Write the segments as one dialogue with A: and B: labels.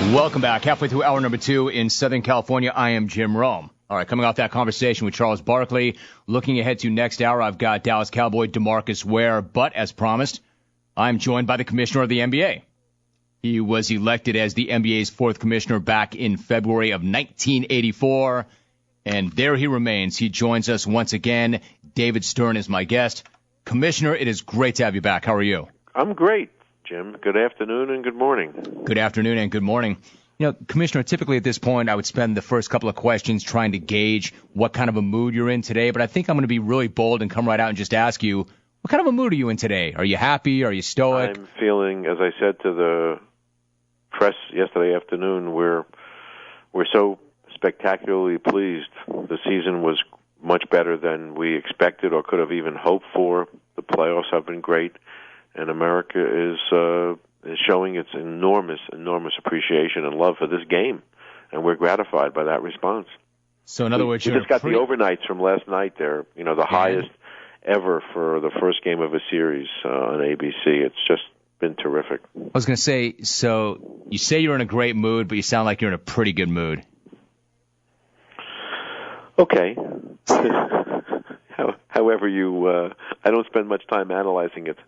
A: Welcome back. Halfway through hour number 2 in Southern California, I am Jim Rome. All right, coming off that conversation with Charles Barkley, looking ahead to next hour, I've got Dallas Cowboy DeMarcus Ware, but as promised, I'm joined by the commissioner of the NBA. He was elected as the NBA's 4th commissioner back in February of 1984, and there he remains. He joins us once again. David Stern is my guest. Commissioner, it is great to have you back. How are you?
B: I'm great, Jim. Good afternoon and good morning.
A: Good afternoon and good morning. You know, Commissioner, typically at this point, I would spend the first couple of questions trying to gauge what kind of a mood you're in today, but I think I'm going to be really bold and come right out and just ask you, what kind of a mood are you in today? Are you happy? Are you stoic?
B: I'm feeling, as I said to the press yesterday afternoon, we're so spectacularly pleased. The season was much better than we expected or could have even hoped for. The playoffs have been great, and America is showing its enormous appreciation and love for this game, and we're gratified by that response.
A: So, in other words,
B: we just got the overnights from last night there. You know, the highest ever for the first game of a series on ABC. It's just been terrific.
A: I was going to say, so you say you're in a great mood, but you sound like you're in a pretty good mood.
B: Okay. However I don't spend much time analyzing it.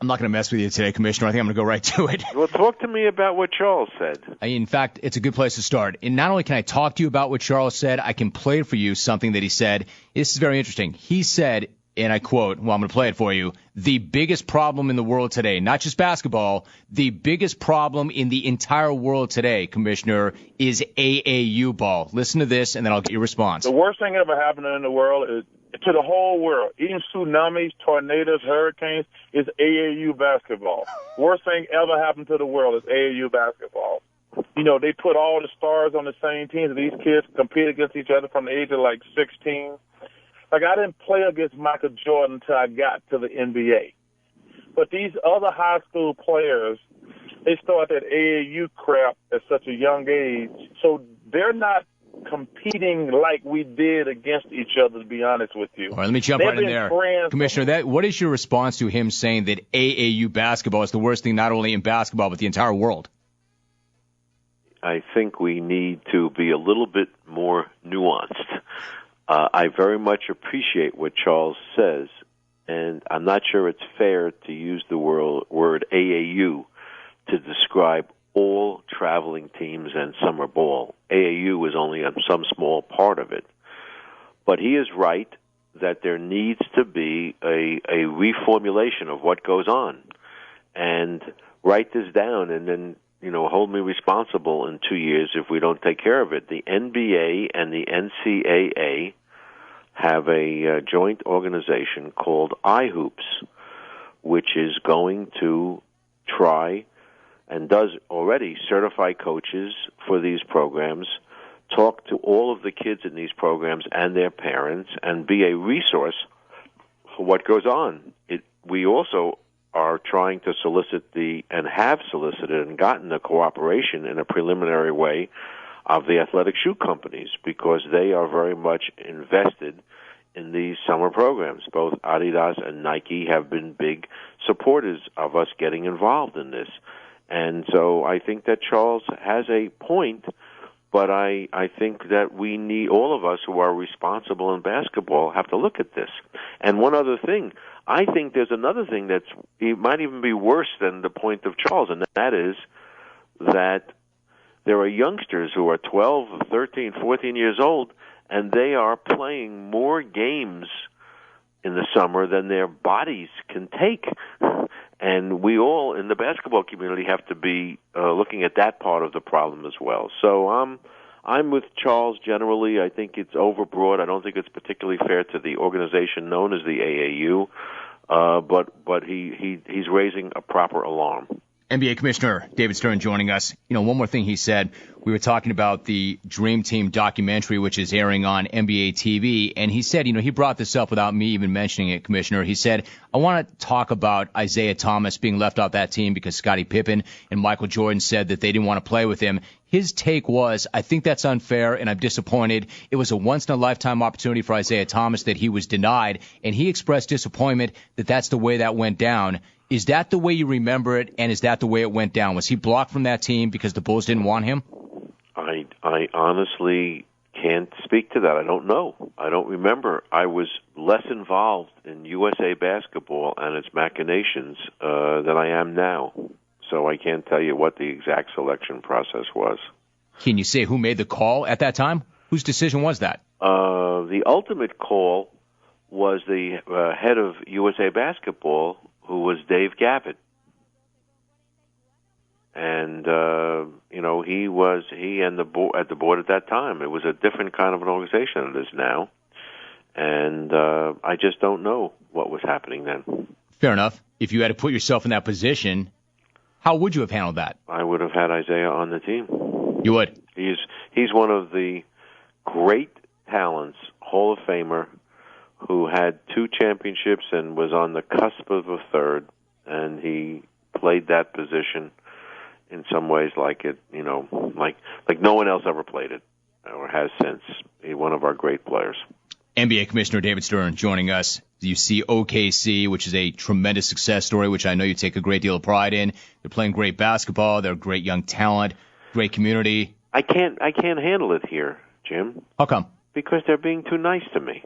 A: I'm not going to mess with you today, Commissioner. I think I'm going to go right to it.
B: Well, talk to me about what Charles said.
A: In fact, it's a good place to start. And not only can I talk to you about what Charles said, I can play for you something that he said. This is very interesting. He said, and I quote, well, I'm going to play it for you, the biggest problem in the world today, not just basketball, the biggest problem in the entire world today, Commissioner, is AAU ball. Listen to this, and then I'll get your response.
C: The worst thing ever happening in the world is to the whole world, even tsunamis, tornadoes, hurricanes, is AAU basketball. Worst thing ever happened to the world is AAU basketball. You know, they put all the stars on the same teams, and these kids compete against each other from the age of like 16. Like, I didn't play against Michael Jordan until I got to the NBA. But these other high school players, they start that AAU crap at such a young age, so they're not competing like we did against each other, to be honest with you.
A: All right, let me jump right in there. Commissioner, what is your response to him saying that AAU basketball is the worst thing not only in basketball but the entire world?
B: I think we need to be a little bit more nuanced. I very much appreciate what Charles says, and I'm not sure it's fair to use the word AAU to describe all traveling teams and summer ball. AAU is only on some small part of it. But he is right that there needs to be a reformulation of what goes on. And write this down and then, hold me responsible in 2 years if we don't take care of it. The NBA and the NCAA have a joint organization called iHoops, which is going to try and does already certify coaches for these programs, talk to all of the kids in these programs and their parents, and be a resource for what goes on. We also are trying to solicit and have solicited and gotten the cooperation in a preliminary way of the athletic shoe companies, because they are very much invested in these summer programs. Both Adidas and Nike have been big supporters of us getting involved in this. And so I think that Charles has a point, but I think that we need, all of us who are responsible in basketball have to look at this. And one other thing, I think there's another thing it might even be worse than the point of Charles, and that is that there are youngsters who are 12, 13, 14 years old, and they are playing more games in the summer than their bodies can take. And we all in the basketball community have to be looking at that part of the problem as well. So I'm with Charles generally. I think it's overbroad. I don't think it's particularly fair to the organization known as the AAU. But he's raising a proper alarm.
A: NBA Commissioner David Stern joining us. One more thing he said. We were talking about the Dream Team documentary, which is airing on NBA TV. And he said, he brought this up without me even mentioning it, Commissioner. He said, I want to talk about Isaiah Thomas being left off that team because Scottie Pippen and Michael Jordan said that they didn't want to play with him. His take was, I think that's unfair, and I'm disappointed. It was a once-in-a-lifetime opportunity for Isaiah Thomas that he was denied, and he expressed disappointment that that's the way that went down. Is that the way you remember it, and is that the way it went down? Was he blocked from that team because the Bulls didn't want him?
B: I honestly can't speak to that. I don't know. I don't remember. I was less involved in USA basketball and its machinations than I am now. So I can't tell you what the exact selection process was.
A: Can you say who made the call at that time? Whose decision was that?
B: The ultimate call was the head of USA Basketball, who was Dave Gavitt. And, he and the board at the board at that time. It was a different kind of an organization than it is now. And I just don't know what was happening then.
A: Fair enough. If you had to put yourself in that position, how would you have handled that?
B: I would have had Isaiah on the team.
A: You would?
B: He's one of the great talents, Hall of Famer, who had 2 championships and was on the cusp of a third, and he played that position in some ways like no one else ever played it or has since. He's one of our great players.
A: NBA Commissioner David Stern joining us. You see OKC, which is a tremendous success story, which I know you take a great deal of pride in. They're playing great basketball. They're great young talent, great community. I can't
B: handle it here, Jim.
A: How come?
B: Because they're being too nice to me.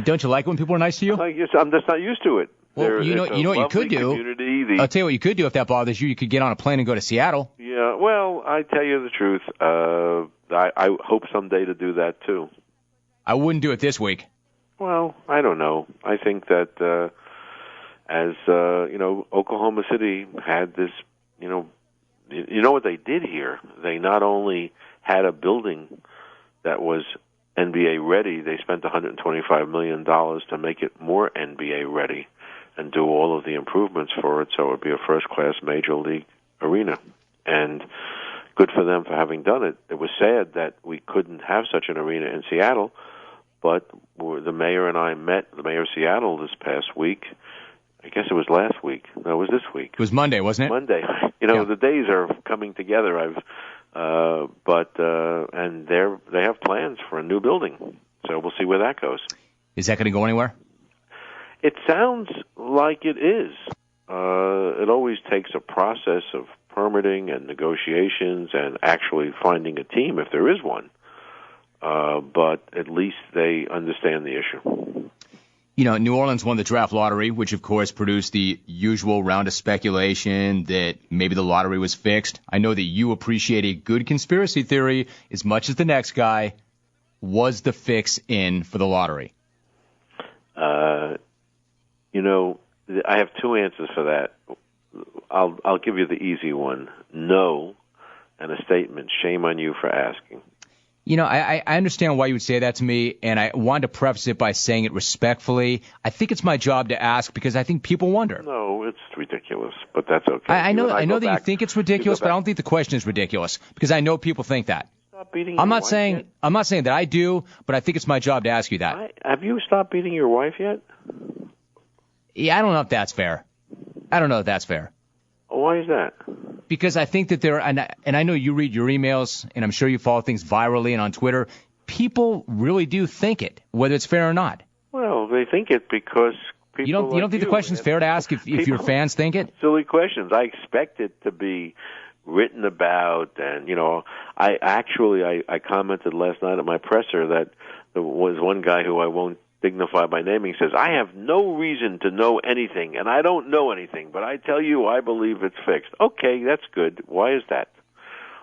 A: Don't you like when people are nice to you?
B: I'm just not used to it.
A: Well, you know what you could do. I'll tell you what you could do if that bothers you. You could get on a plane and go to Seattle.
B: Yeah, well, I tell you the truth. I hope someday to do that too.
A: I wouldn't do it this week.
B: Well, I don't know. I think that Oklahoma City had this, you know what they did here? They not only had a building that was NBA ready, they spent $125 million to make it more NBA ready and do all of the improvements for it so it would be a first-class major league arena. And good for them for having done it. It was sad that we couldn't have such an arena in Seattle, but the mayor and I met, the mayor of Seattle, this past week. I guess it was last week. No, it was this week.
A: It was Monday, wasn't it?
B: Monday. The days are coming together. And they have plans for a new building, so we'll see where that goes.
A: Is that going to go anywhere?
B: It sounds like it is. It always takes a process of permitting and negotiations and actually finding a team if there is one. But at least they understand the issue.
A: New Orleans won the draft lottery, which, of course, produced the usual round of speculation that maybe the lottery was fixed. I know that you appreciate a good conspiracy theory as much as the next guy. Was the fix in for the lottery?
B: I have 2 answers for that. I'll give you the easy one. No, and a statement. Shame on you for asking.
A: I understand why you would say that to me, and I wanted to preface it by saying it respectfully. I think it's my job to ask because I think people wonder.
B: No, it's ridiculous, but that's okay.
A: I know that you think it's ridiculous, but I don't think the question is ridiculous because I know people think that.
B: Stop beating
A: I'm
B: your
A: not
B: wife
A: saying
B: yet?
A: I'm not saying that I do, but I think it's my job to ask you that.
B: Have you stopped beating your wife yet?
A: Yeah, I don't know if that's fair.
B: Why is that?
A: Because I think that and I know you read your emails, and I'm sure you follow things virally and on Twitter. People really do think it, whether it's fair or not.
B: Well, they think it because people.
A: You don't think the question's fair to ask if your fans think it?
B: Silly questions. I expect it to be written about, and I commented last night at my presser that there was one guy who I won't dignify by naming says, I have no reason to know anything, and I don't know anything, but I tell you I believe it's fixed. Okay, that's good. Why is that?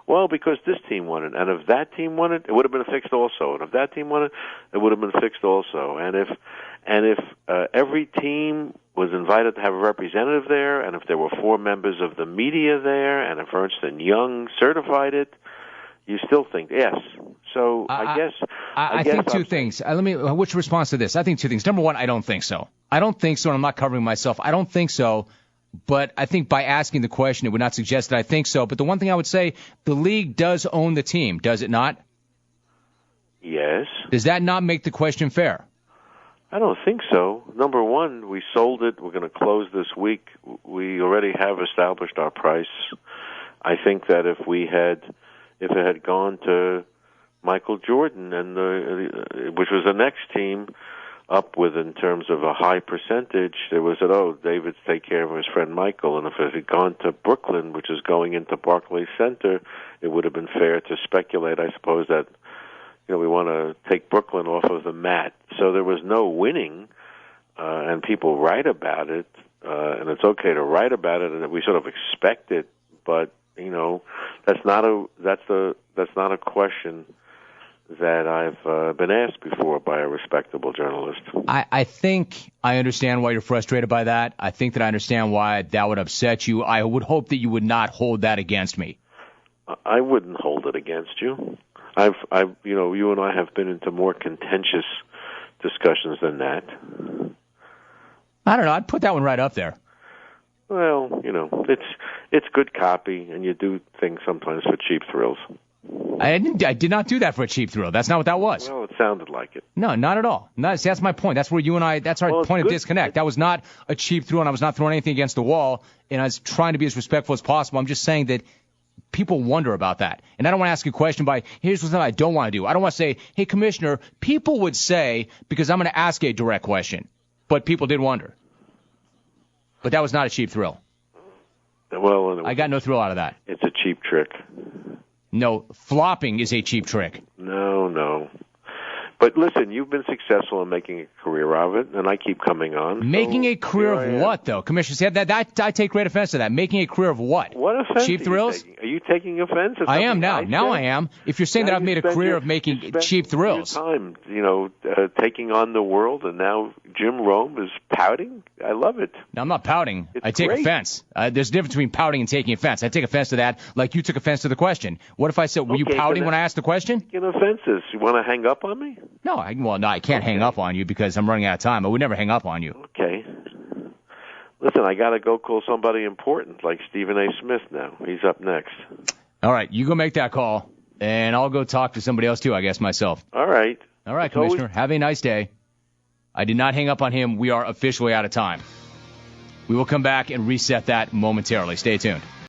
B: Well, because this team won it, and if that team won it, it would have been fixed also, and if that team won it, it would have been fixed also, and if every team was invited to have a representative there, and if there were 4 members of the media there, and if Ernst & Young certified it, you still think yes. So I guess
A: I think 2 things. Which response to this? I think 2 things. Number one, I don't think so. And I'm not covering myself. I don't think so. But I think by asking the question, it would not suggest that I think so. But the one thing I would say, the league does own the team, does it not?
B: Yes.
A: Does that not make the question fair?
B: I don't think so. Number one, we sold it. We're going to close this week. We already have established our price. I think that if it had gone to Michael Jordan which was the next team, up with in terms of a high percentage, there was David's take care of his friend Michael, and if it had gone to Brooklyn, which is going into Barclays Center, it would have been fair to speculate, I suppose, that we want to take Brooklyn off of the mat. So there was no winning, and people write about it, and it's okay to write about it, and we sort of expect it, but that's not a question that I've been asked before by a respectable journalist.
A: I think I understand why you're frustrated by that. I think that I understand why that would upset you. I would hope that you would not hold that against me.
B: I wouldn't hold it against you. You and I have been into more contentious discussions than that.
A: I don't know. I'd put that one right up there.
B: Well, it's good copy, and you do things sometimes for cheap thrills.
A: I did not do that for a cheap thrill. That's not what that was.
B: Well, it sounded like it.
A: No, not at all. That's my point. That's where you and I, that's our point of disconnect. That was not a cheap thrill, and I was not throwing anything against the wall, and I was trying to be as respectful as possible. I'm just saying that people wonder about that. And I don't want to ask you a question by, here's what I don't want to do. I don't want to say, hey, Commissioner, people would say, because I'm going to ask a direct question. But people did wonder. But that was not a cheap thrill.
B: Well,
A: I got no thrill out of that.
B: It's a cheap trick.
A: No, flopping is a cheap trick.
B: No. But listen, you've been successful in making a career of it, and I keep coming on.
A: Making a career of what, though? Commissioner said that I take great offense to that. Making a career of what?
B: What offense?
A: Cheap thrills?
B: Are you taking offense?
A: I am now. Now I am. If you're saying that I've made a career of making cheap thrills.
B: Time, taking on the world, and now Jim Rome is pouting. I love it.
A: No, I'm not pouting. I take
B: great.
A: offense. There's a difference between pouting and taking offense. I take offense to that like you took offense to the question. What if I said, were you pouting when I asked the question?
B: Taking offenses. You want to hang up on me?
A: No, I can't hang up on you because I'm running out of time. I would never hang up on you.
B: Okay. Listen, I got to go call somebody important like Stephen A. Smith now. He's up next.
A: All right, you go make that call, and I'll go talk to somebody else too, I guess, myself.
B: All right.
A: All right, Commissioner. Have a nice day. I did not hang up on him. We are officially out of time. We will come back and reset that momentarily. Stay tuned.